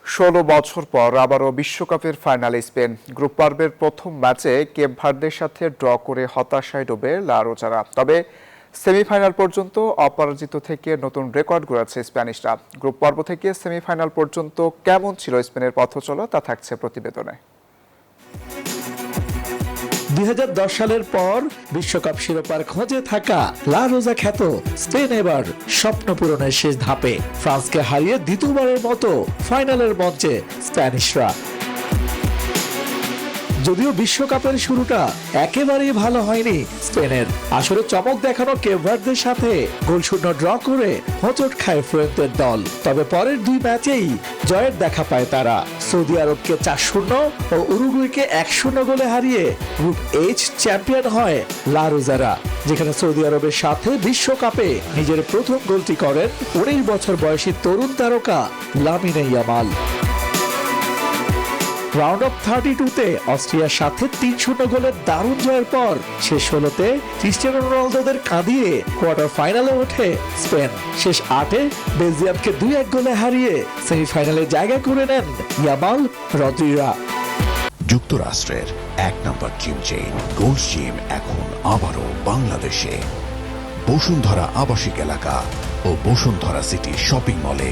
১৬ বছর পর আবারও বিশ্বকাপের ফাইনালে স্পেন। গ্রুপ পর্বের প্রথম ম্যাচে কেপ ভার্দের সাথে ড্র করে হতাশায় ডুবে লা রোজারা। তবে সেমিফাইনাল পর্যন্ত অপরাজিত থেকে নতুন রেকর্ড গড়েছে স্প্যানিশরা। গ্রুপ পর্ব থেকে সেমিফাইনাল পর্যন্ত কেমন ছিল স্পেনের পথচলা তা থাকছে প্রতিবেদনে। ২০১০ সালের পর বিশ্বকাপ শিরোপার খোঁজে থাকা লা রোজা খ্যাত স্পেন এবার স্বপ্ন পূরণের শেষ ধাপে। ফ্রান্সকে হারিয়ে দ্বিতীয়বারের মতো ফাইনালের মঞ্চে স্প্যানিশরা। যদিও বিশ্বকাপের শুরুটা একেবারেই ভালো হয়নি স্পেনের। আসলে চমক দেখানো কেপ ভার্দের সাথে গোলশূন্য ড্র করে হোঁচট খায় ফ্লুয়েন্তের দল। তবে পরের দুই ম্যাচেই জয়ের দেখা পায় তারা। সৌদি আরবকে ৪-০ ও উরুগুয়েকে ১-০ গোলে হারিয়ে গ্রুপ এইচ চ্যাম্পিয়ন হয় লা রোজারা, যেখানে সৌদি আরবের সাথে বিশ্বকাপে নিজের প্রথম গোলটি করেন ১৯ বছর বয়সী তরুণ তারকা লামিনে ইয়ামাল। রাউন্ড অফ 32-তে অস্ট্রিয়ার সাথে ৩-০ গোলের দারুণ জয়ের পর শেষ ১৬তে ক্রিস্টিয়ানো রোনালদোদের কাঁদিয়ে কোয়ার্টার ফাইনালে ওঠে স্পেন। শেষ ৮-এ বেলজিয়ামকে ২-১ গোলে হারিয়ে সেমিফাইনালে জায়গা করে নেন ইয়ামাল রদ্রিগা। যুক্তরাষ্ট্রের ১ নম্বর জিম চেইন গোল্ডস জিম এখন আবারও বাংলাদেশে। বসুন্ধরা আবাসিক এলাকা ও বসুন্ধরা সিটি শপিং মলে।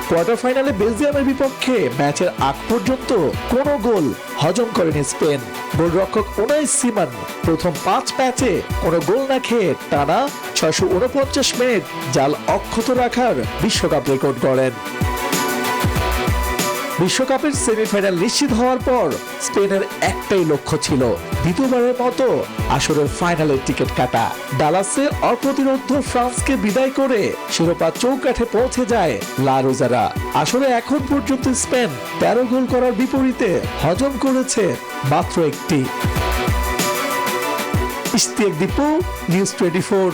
কোয়ার্টার ফাইনালে বেলজিয়ামের বিপক্ষে ম্যাচের আগ পর্যন্ত কোনো গোল হজম করেনি স্পেন। গোলরক্ষক উনাই সিমন প্রথম ৫ ম্যাচে কোনো গোল না খেয়ে টানা ৬৪৯ মিনিট জাল অক্ষত রাখার বিশ্বকাপ রেকর্ড গড়েন। বিশ্বকাপের সেমিফাইনাল নিশ্চিত হওয়ার পর স্পেনের একটাই লক্ষ্য ছিল দ্বিতীয়বারের মতো আসরের ফাইনালের টিকিট কাটা। ডালাসে অপ্রতিরোধ্য ফ্রান্সকে বিদায় করে শিরোপা চৌকাঠে পৌঁছে যায় লা রোজারা। আসলে এখন পর্যন্ত স্পেন ১৩ গোল করার বিপরীতে হজম করেছে মাত্র একটি। ইশতিয়াক দীপু, নিউজ 24।